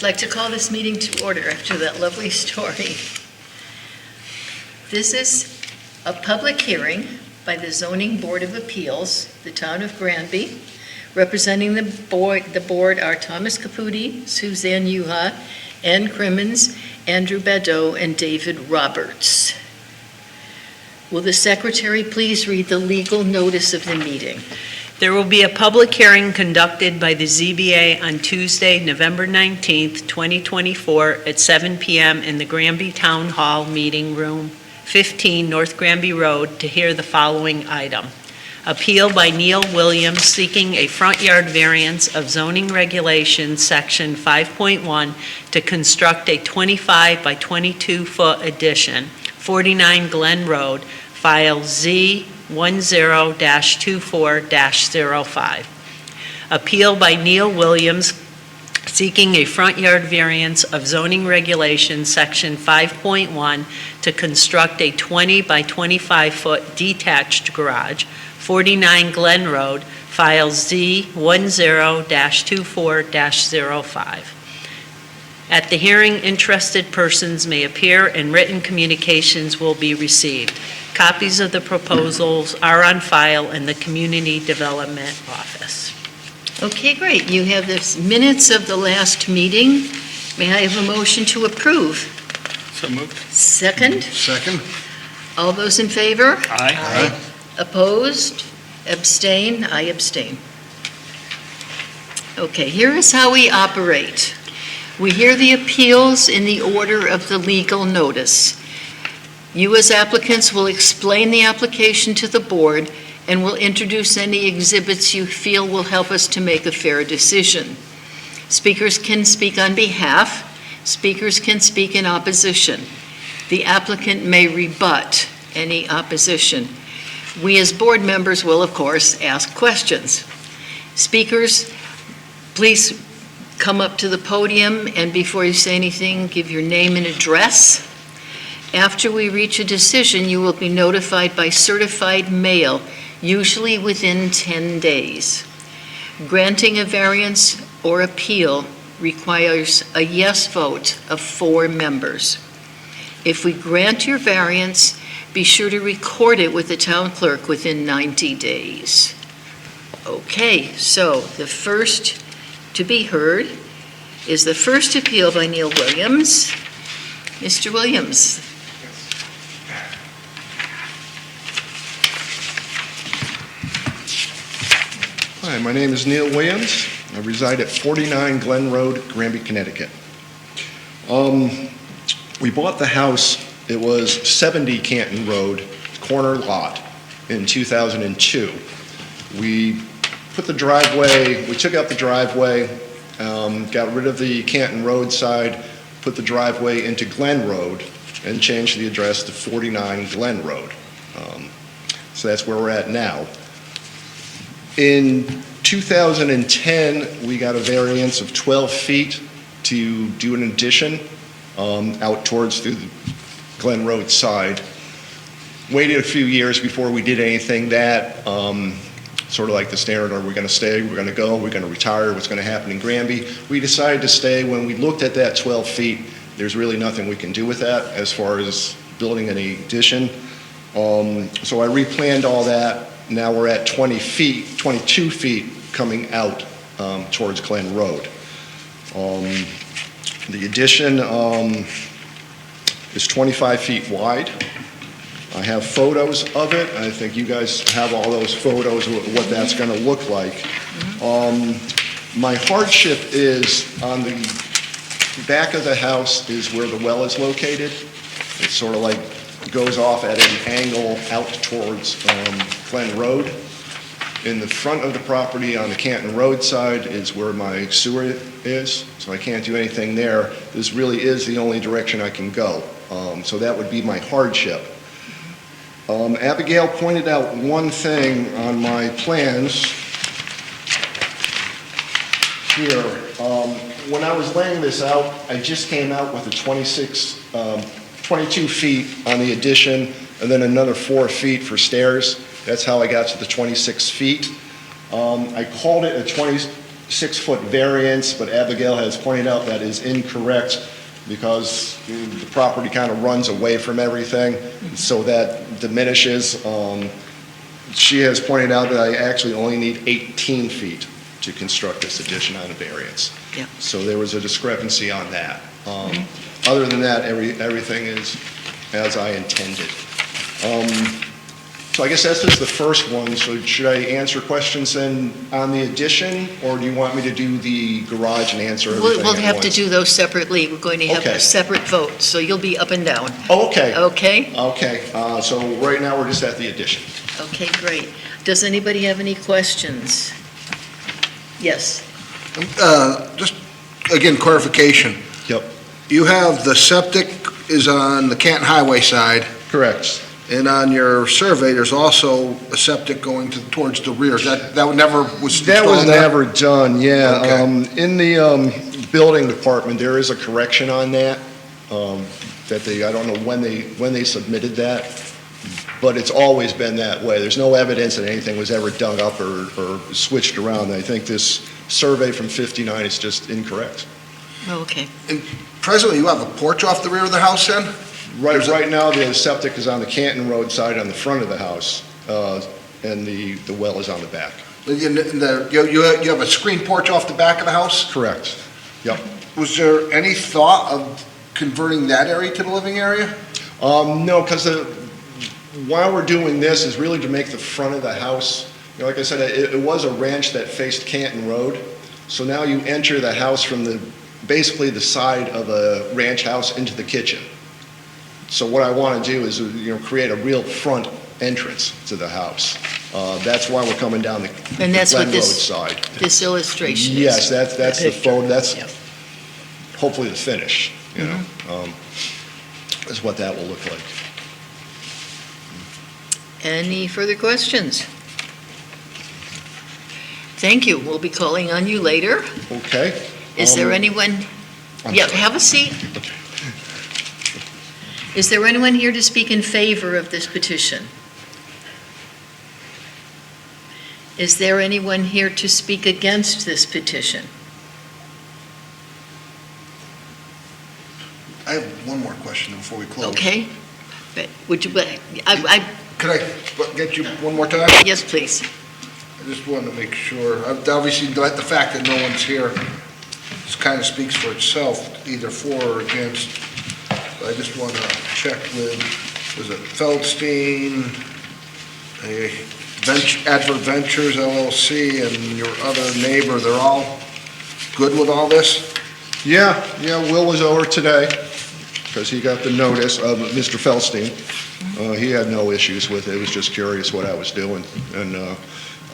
like to call this meeting to order after that lovely story. This is a public hearing by the Zoning Board of Appeals, the town of Granby. Representing the board are Thomas Caputi, Suzanne Yuha, Ann Crimmins, Andrew Badeau, and David Roberts. Will the secretary please read the legal notice of the meeting? There will be a public hearing conducted by the ZBA on Tuesday, November 19th, 2024 at 7 p.m. in the Granby Town Hall Meeting Room, 15 North Granby Road, to hear the following item. Appeal by Neil Williams seeking a front yard variance of zoning regulations section 5.1 to construct a 25 by 22 foot addition, 49 Glen Road, file Z10-24-05. Appeal by Neil Williams seeking a front yard variance of zoning regulations section 5.1 to construct a 20 by 25 foot detached garage, 49 Glen Road, file Z10-24-05. At the hearing, interested persons may appear and written communications will be received. Copies of the proposals are on file in the Community Development Office. Okay, great. You have the minutes of the last meeting. May I have a motion to approve? So moved. Second? Second. All those in favor? Aye. Opposed? Abstain? I abstain. Okay, here is how we operate. We hear the appeals in the order of the legal notice. You as applicants will explain the application to the board and will introduce any exhibits you feel will help us to make a fair decision. Speakers can speak on behalf. Speakers can speak in opposition. The applicant may rebut any opposition. We as board members will, of course, ask questions. Speakers, please come up to the podium, and before you say anything, give your name and address. After we reach a decision, you will be notified by certified mail, usually within 10 days. Granting a variance or appeal requires a yes vote of 4 members. If we grant your variance, be sure to record it with the town clerk within 90 days. Okay, so the first to be heard is the first appeal by Neil Williams. Mr. Williams. Hi, my name is Neil Williams. I reside at 49 Glen Road, Granby, Connecticut. We bought the house, it was 70 Canton Road, corner lot, in 2002. We put the driveway, we took out the driveway, got rid of the Canton Road side, put the driveway into Glen Road, and changed the address to 49 Glen Road. So that's where we're at now. In 2010, we got a variance of 12 feet to do an addition out towards the Glen Road side. Waited a few years before we did anything that, sort of like the standard, are we going to stay, we're going to go, we're going to retire, what's going to happen in Granby. We decided to stay. When we looked at that 12 feet, there's really nothing we can do with that as far as building an addition. So I replanned all that. Now we're at 22 feet coming out towards Glen Road. The addition is 25 feet wide. I have photos of it. I think you guys have all those photos of what that's going to look like. My hardship is on the back of the house is where the well is located. It's sort of like goes off at an angle out towards Glen Road. In the front of the property on the Canton Road side is where my sewer is, so I can't do anything there. This really is the only direction I can go. So that would be my hardship. Abigail pointed out one thing on my plans here. When I was laying this out, I just came out with a 22 feet on the addition, and then another 4 feet for stairs. That's how I got to the 26 feet. I called it a 6-foot variance, but Abigail has pointed out that is incorrect because the property kind of runs away from everything, so that diminishes. She has pointed out that I actually only need 18 feet to construct this addition on a variance. Yeah. So there was a discrepancy on that. Other than that, everything is as I intended. So I guess that's just the first one. So should I answer questions then on the addition, or do you want me to do the garage and answer everything We'll at have to once? do those separately. We're going to have Okay. a separate vote, so you'll be up and down. Oh, okay. Okay? Okay, so right now we're just at the addition. Okay, great. Does anybody have any questions? Yes. Just, again, clarification. Yep. You have the septic is on the Canton Highway side, Correct. and on your survey, there's also a septic going towards the rear. That would never was That was installed there? never done, yeah. Okay. In the building department, there is a correction on that, that I don't know when they submitted that, but it's always been that way. There's no evidence that anything was ever dug up or switched around. I think this survey from '59 is just incorrect. Oh, okay. Presently, you have a porch off the rear of the house then? Right now, the septic is on the Canton Road side on the front of the house, and the well is on the back. You have a screen porch off the back of the house? Correct. Yep. Was there any thought of converting that area to the living area? No, because while we're doing this is really to make the front of the house, like I said, it was a ranch that faced Canton Road. So now you enter the house from basically the side of a ranch house into the kitchen. So what I want to do is, create a real front entrance to the house. That's why we're coming down the And that's what Glen Road this, side. this illustration is. Yes, that's the photo, that's Yep. hopefully the finish, Mm-hmm. is what that will look like. Any further questions? Thank you. We'll be calling on you later. Okay? Is there anyone, I'm yeah, sorry. have a seat. Is there anyone here to speak in favor of this petition? Is there anyone here to speak against this petition? I have one more question before we close. Okay. But would you, Could I get you one more time? yes, please. I just wanted to make sure, obviously, the fact that no one's here, this kind of speaks for itself, either for or against. So I just want to check with, was it Feldstein, Advert Ventures LLC, and your other neighbor, they're all good with all this? Yeah, Will was over today, because he got the notice of Mr. Feldstein. He had no issues with it, he was just curious what I was doing. And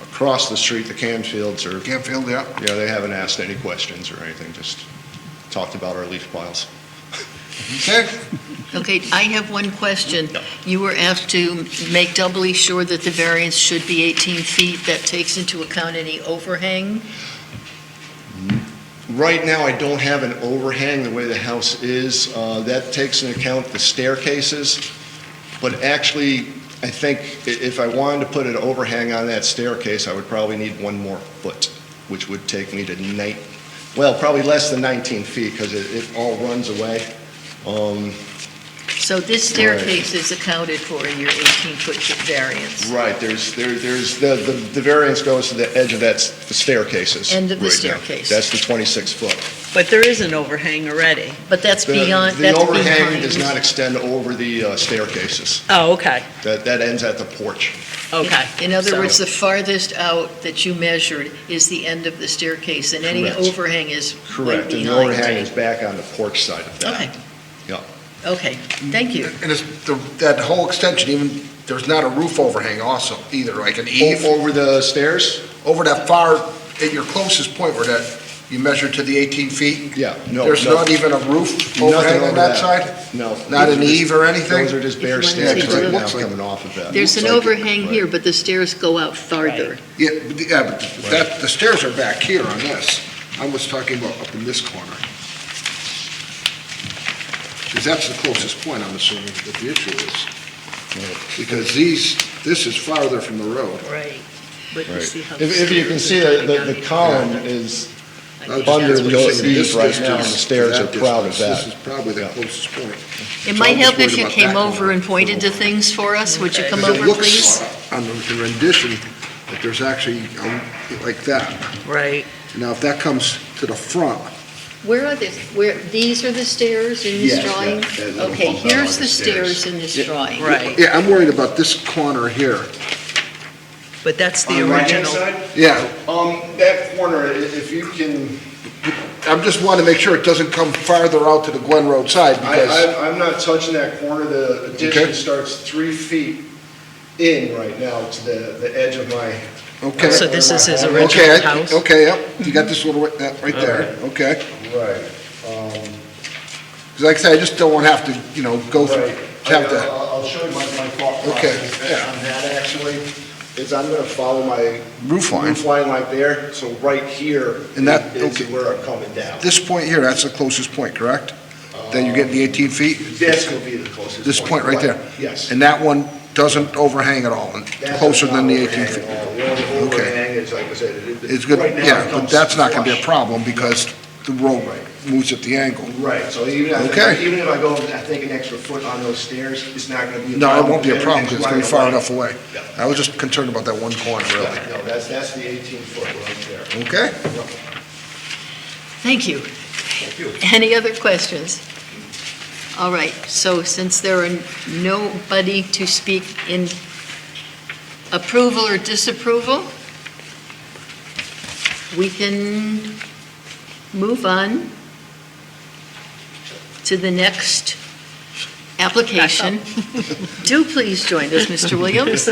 across the street, the Canfields are, Canfield, yeah. they haven't asked any questions or anything, just talked about our leaf piles. Okay. Okay, I have one question. Yeah. You were asked to make doubly sure that the variance should be 18 feet. That takes into account any overhang? Right now, I don't have an overhang the way the house is. That takes into account the staircases. But actually, I think if I wanted to put an overhang on that staircase, I would probably need one more foot, which would take me to probably less than 19 feet, because it all runs away. So this staircase is accounted for in your 18-foot variance? Right, there's the variance goes to the edge of the staircases. End of the right now. staircase. That's the 26-foot. But there is an overhang already. But that's beyond, The that's overhang behind. does not extend over the staircases. Oh, okay, That ends at the porch. okay. In other So- words, the farthest out that you measured is the end of the staircase, and any Correct. overhang is way Correct, and the behind. overhang is back on the porch side of that. Okay. Yeah. Okay, thank you. And that whole extension, even, there's not a roof overhang also, either, like an eave? Over the stairs? Over that far, at your closest point where you measured to the 18 feet? Yeah, no. There's no, not even a roof nothing overhang over on that side? No. Not an eave or anything? Those are just bare If you want to stairs see right the- now coming off of that. There's an Looks like it, overhang but- here, but the stairs go out farther. Yeah, but the stairs are back here on this. I was talking about up in this corner. Because that's the closest point, I'm assuming, that the issue is. Because this is farther from the road. Right. But you Right. see how If you can see, the column is I was under just the saying eaves this right distance now, and the to stairs are that proud of distance, that. This is probably the Yeah. closest point. It So might I'm just help if worried you about came that over corner. and pointed to things for us. Would you come Because it over, looks please? on the rendition that there's actually, like that. Right. Now, if that comes to the front, Where are these are the stairs in this Yes, yeah, drawing? that little Okay, bump out here's on the the stairs. stairs in this Yeah. drawing. Right. yeah, I'm worried about this corner here. But that's the On the right-hand original. side? Yeah, That corner, if you can, I just want to make sure it doesn't come farther out to the Glen Road side, because, I'm not touching that corner. The addition Okay. starts 3 feet in right now to the edge of my. okay. So this is his Okay, original Okay, house? okay, yep, you got this little, that right there, okay. Right. 'Cause like I said, I just don't want to have to, go through, Right. have to, I'll show you my thought Okay, process yeah. on that actually, is I'm gonna follow my Roof line. Roof line like there, so right here And that- is okay. where I'm coming down. this point here, that's the closest point, correct? Then you're getting the 18 feet? That's gonna be the closest. This point right there? Yes. And that one doesn't overhang at all, and That's closer not than the overhang 18 feet? at all. The only Okay. overhang is, like I said, It's good, right now yeah, it but comes that's not gonna be a flush. problem, because the road moves at the angle. Right, so even if, Okay. even if I go, I think an extra foot on those stairs, it's not gonna be a No, problem. it won't be a problem, because it's gonna be far Everything's enough right away. Yeah. I was just concerned about that one corner, away. really. Yeah, no, that's the 18-foot right there. Okay? Thank you. Thank you. Any other questions? All right, so since there are nobody to speak in approval or disapproval, we can move on to the next application. Do please join us, Mr. Williams.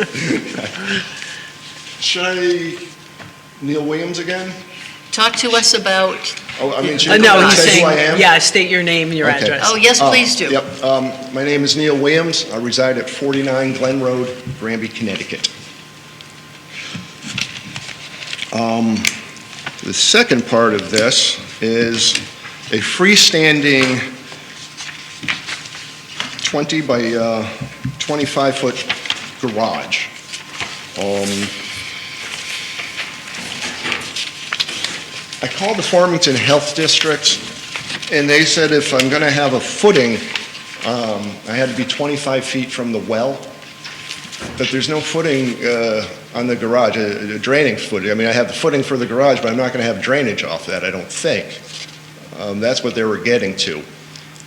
Should I, Neil Williams again? Talk to us about, Oh, I mean, should No, I he's say saying, who I am? yeah, state your name and your Okay. address. oh, yes, please do. Yep, my name is Neil Williams. I reside at 49 Glen Road, Granby, Connecticut. The second part of this is a freestanding 20 by 25-foot garage. I called the Farmington Health District, and they said if I'm going to have a footing, I had to be 25 feet from the well, but there's no footing on the garage, a draining footing. I mean, I have the footing for the garage, but I'm not going to have drainage off that, I don't think. That's what they were getting to.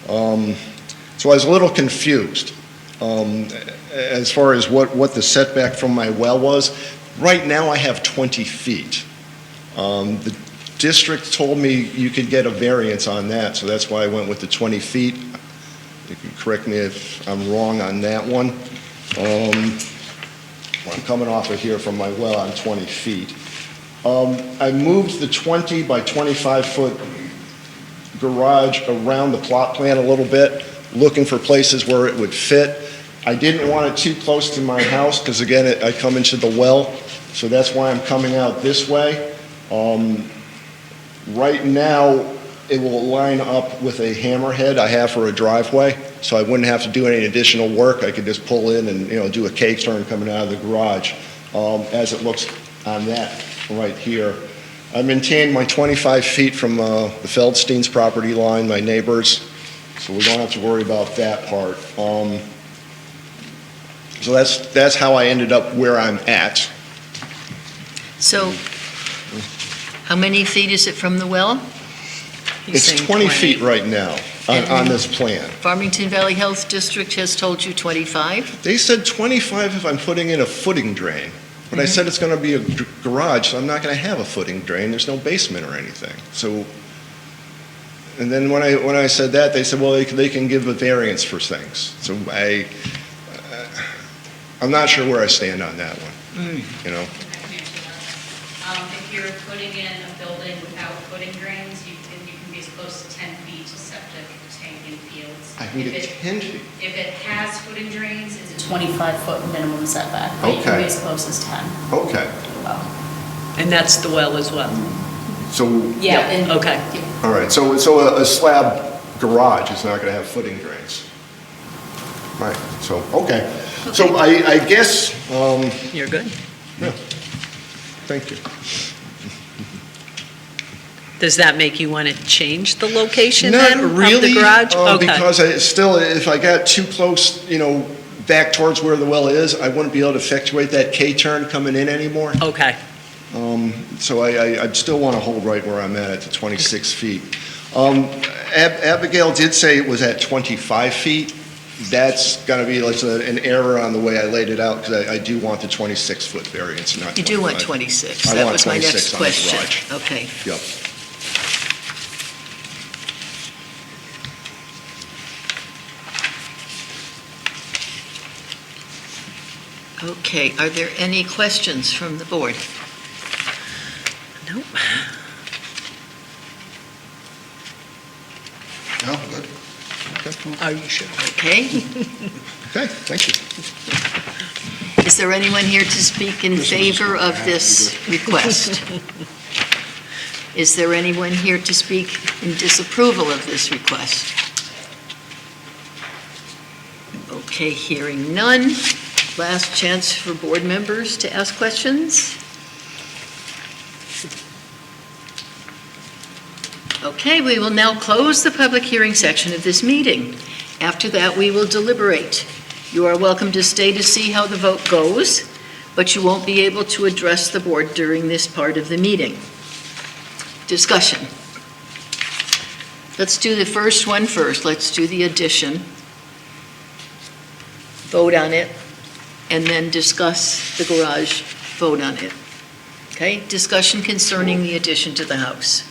So I was a little confused as far as what the setback from my well was. Right now, I have 20 feet. The district told me you could get a variance on that, so that's why I went with the 20 feet. You can correct me if I'm wrong on that one. I'm coming off of here from my well on 20 feet. I moved the 20 by 25-foot garage around the plot plan a little bit, looking for places where it would fit. I didn't want it too close to my house, because again, I come into the well, so that's why I'm coming out this way. Right now, it will line up with a hammerhead I have for a driveway, so I wouldn't have to do any additional work. I could just pull in and, do a K-turn coming out of the garage, as it looks on that right here. I maintain my 25 feet from the Feldstein's property line, my neighbors, so we don't have to worry about that part. So that's how I ended up where I'm at. So, how many feet is it from the well? He's It's saying 20 feet right now on this plan. Farmington Valley Health District has told you 25? They said 25 if I'm putting in a footing drain, but I said it's going to be a garage, so I'm not going to have a footing drain. There's no basement or anything. So, and then when I said that, they said, well, they can give a variance for things. So I'm not sure where I stand on that one, you know? If you're putting in a building without footing drains, you can be as close to 10 feet to septic tank and fields. I can get 10 feet. If it has footing drains, it's a 25-foot minimum setback, but you can Okay. be as close as 10. Okay, Well, And that's the well as well? so, yeah, and. Okay. all right, so a slab garage is not going to have footing drains. Right, so, okay. So I guess, You're good? thank you. Does that make you want to change the location Not then of really, the garage? Okay. because if I got too close, back towards where the well is, I wouldn't be able to effectuate that K-turn coming in anymore. Okay, So I still want to hold right where I'm at the 26 feet. Abigail did say it was at 25 feet. That's going to be like an error on the way I laid it out, because I do want the 26-foot variance, not 25. You do want 26. I That want was my 26 next on the question. garage. Okay. Yep. Okay, are there any questions from the board? nope. No, good. Are you sure? Okay. Okay, thank you. Is there anyone here to speak in favor of this request? Is there anyone here to speak in disapproval of this request? Okay, hearing none. Last chance for board members to ask questions. Okay, we will now close the public hearing section of this meeting. After that, we will deliberate. You are welcome to stay to see how the vote goes, but you won't be able to address the board during this part of the meeting. Discussion. Let's do the first one first. Let's do the addition. Vote on it, and then discuss the garage, vote on it. Okay, discussion concerning the addition to the house.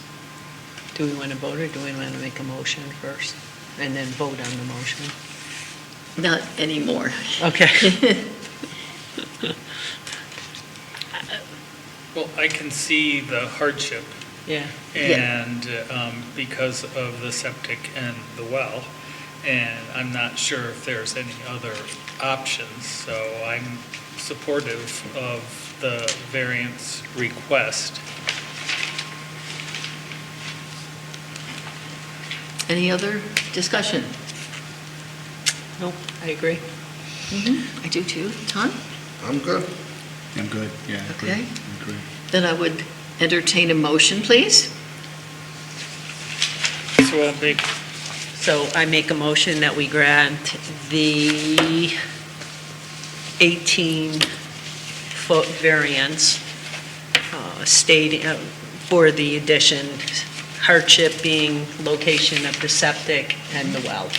Do we want to vote, or do we want to make a motion first and then vote on the motion? Not anymore. Okay. Well, I can see the hardship, Yeah. and because of the septic and the well, and I'm not sure if there's any other options, so I'm supportive of the variance request. Any other discussion? Nope, I agree. I do too. Tom? I'm good. I'm good, yeah. I agree. Okay. I agree. Then I would entertain a motion, please. So I'll make, So I make a motion that we grant the 18-foot variance for the addition, hardship being location of the septic and the well.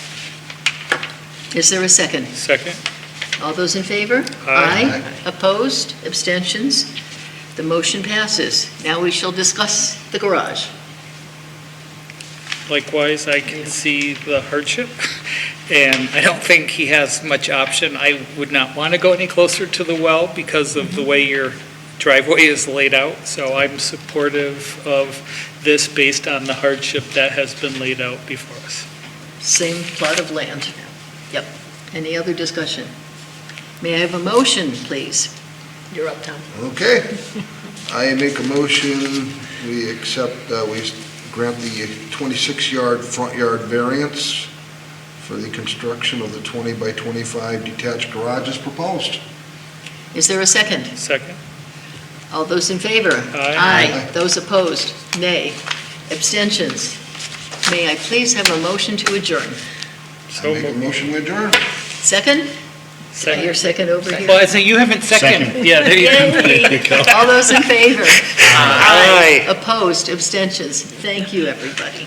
Is there a second? second? All those in favor? Aye. Opposed? Abstentions? The motion passes. Now we shall discuss the garage. Likewise, I can see the hardship, and I don't think he has much option. I would not want to go any closer to the well because of the way your driveway is laid out, so I'm supportive of this based on the hardship that has been laid out before us. Same plot of land. Yep. Any other discussion? May I have a motion, please? You're up, Tom. Okay. I make a motion, we accept, we grant the 26-yard front yard variance for the construction of the 20 by 25 detached garage as proposed. Is there a second? Second? All those in favor? Aye. Those opposed? Nay. Abstentions? May I please have a motion to adjourn? I So make a moved. motion to adjourn. Second? Did I hear Second. second over here? Well, I think you haven't second. Second. Yeah, there you go. Yay! All those in favor? Aye. Opposed? Abstentions? Thank you, everybody.